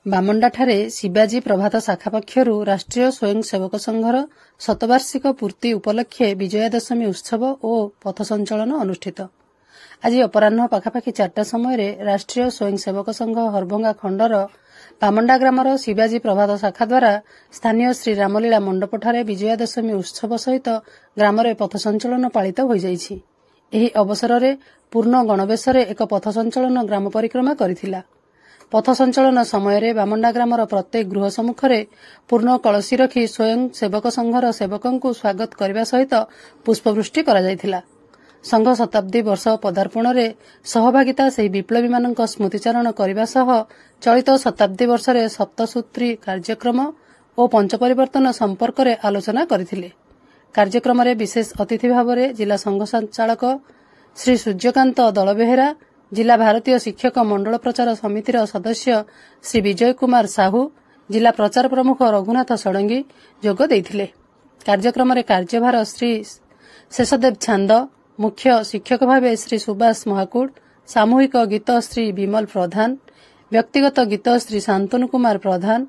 ବାମଣ୍ଡାଠାରେ ଶିବାଜୀ ପ୍ରଭାତ ଶାଖା ପକ୍ଷରୁ ରାଷ୍ଟ୍ରୀୟ ସ୍ୱୟଂସେବକ ସଂଘର ଶତବାର୍ଷିକ ପୂର୍ତ୍ତି ଉପଲକ୍ଷେ ବିଜୟା ଦଶମୀ ଉତ୍ସବ ଓ ପଥ ସଞ୍ଚାଳନ ଅନୁଷ୍ଠିତ। ଆଜି ଅପରାହ୍ନ ପାଖାପାଖି 4ଟା ସମୟରେ ରାଷ୍ଟ୍ରୀୟ ସ୍ୱୟଂସେବକ ସଂଘ ହରଭଙ୍ଗା ଖଣ୍ଡର ବାମଣ୍ଡା ଗ୍ରାମର ଶିବାଜୀ ପ୍ରଭାତ ଶାଖା ଦ୍ୱାରା ସ୍ଥାନୀୟ ଶ୍ରୀ ରାମଲୀଳା ମଣ୍ଡପଠାରେ ବିଜୟା ଦଶମୀ ଉତ୍ସବ ସହିତ ଗ୍ରାମରେ ପଥ ସଞ୍ଚାଳନ ପାଳିତ ହୋଇଯାଇଛି। ଏହି ଅବସରରେ ପୂର୍ଣ୍ଣ ଗଣବେଶରେ ଏକ ପଥ ସଞ୍ଚାଳନ ଗ୍ରାମ ପରିକ୍ରମା କରିଥିଲା। ପଥ ସଞ୍ଚାଳନ ସମୟରେ ବାମଣ୍ଡା ଗ୍ରାମର ପ୍ରତ୍ୟେକ ଗୃହ ସମ୍ମୁଖରେ ପୂର୍ଣ୍ଣ କଳସୀ ରଖି ସ୍ୱୟଂ ସେବକ ସଂଘର ସେବକଙ୍କୁ ସ୍ୱାଗତ କରିବା ସହିତ ପୁଷ୍ପବୃଷ୍ଟି କରାଯାଇଥିଲା। ସଂଘ ଶତାବ୍ଦୀ ବର୍ଷ ପଦାର୍ପଣରେ ସହଭାଗିତା ସେହି ବିପ୍ଳବୀମାନଙ୍କ ସ୍ମୃତିଚାରଣ କରିବା ସହ ଚଳିତ ଶତାବ୍ଦୀ ବର୍ଷରେ ସପ୍ତସୂତ୍ରୀ କାର୍ଯ୍ୟକ୍ରମ ଓ ପଞ୍ଚପରିବର୍ତ୍ତନ ସମ୍ପର୍କରେ ଆଲୋଚନା କରିଥିଲେ। କାର୍ଯ୍ୟକ୍ରମରେ ବିଶେଷ ଅତିଥି ଭାବରେ ଜିଲ୍ଲା ସଂଘ ସଞ୍ଚାଳକ ଶ୍ରୀ ସୂର୍ଯ୍ୟକାନ୍ତ ଦଳବେହେରା, ଜିଲ୍ଲା ଭାରତୀୟ ଶିକ୍ଷକ ମଣ୍ଡଳ ପ୍ରଚାର ସମିତିର ସଦସ୍ୟ ଶ୍ରୀ ବିଜୟ କୁମାର ସାହୁ, ଜିଲ୍ଲା ପ୍ରଚାର ପ୍ରମୁଖ ରଘୁନାଥ ଷଡ଼ଙ୍ଗୀ ଯୋଗ ଦେଇଥିଲେ। କାର୍ଯ୍ୟକ୍ରମରେ କାର୍ଯ୍ୟଭାର ଶ୍ରୀ ଶେଷଦେବ ଛାନ୍ଦ, ମୁଖ୍ୟ ଶିକ୍ଷକ ଭାବେ ଶ୍ରୀ ସୁବାସ ମହାକୁଡ଼, ସାମୂହିକ ଗୀତ ଶ୍ରୀ ବିମଲ ପ୍ରଧାନ, ବ୍ୟକ୍ତିଗତ ଗୀତ ଶ୍ରୀ ଶାନ୍ତନୁ କୁମାର ପ୍ରଧାନ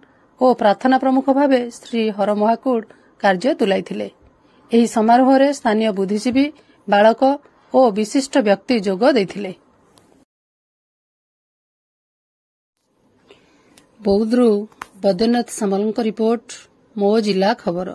ଓ ପ୍ରାର୍ଥନା ପ୍ରମୁଖ ଭାବେ ଶ୍ରୀ ହର ମହାକୁଡ଼ କାର୍ଯ୍ୟ ତୁଲାଇଥିଲେ। ଏହି ସମାରୋହରେ ସ୍ଥାନୀୟ ବୁଦ୍ଧିଜୀବୀ, ବାଳକ ଓ ବିଶିଷ୍ଟ ବ୍ୟକ୍ତି ଯୋଗ ଦେଇଥିଲେ। ବୌଦ୍ଧରୁ ବୈଦ୍ୟନାଥ ସାମଲଙ୍କ ରିପୋର୍ଟ, ମୋ ଜିଲ୍ଲା ଖବର।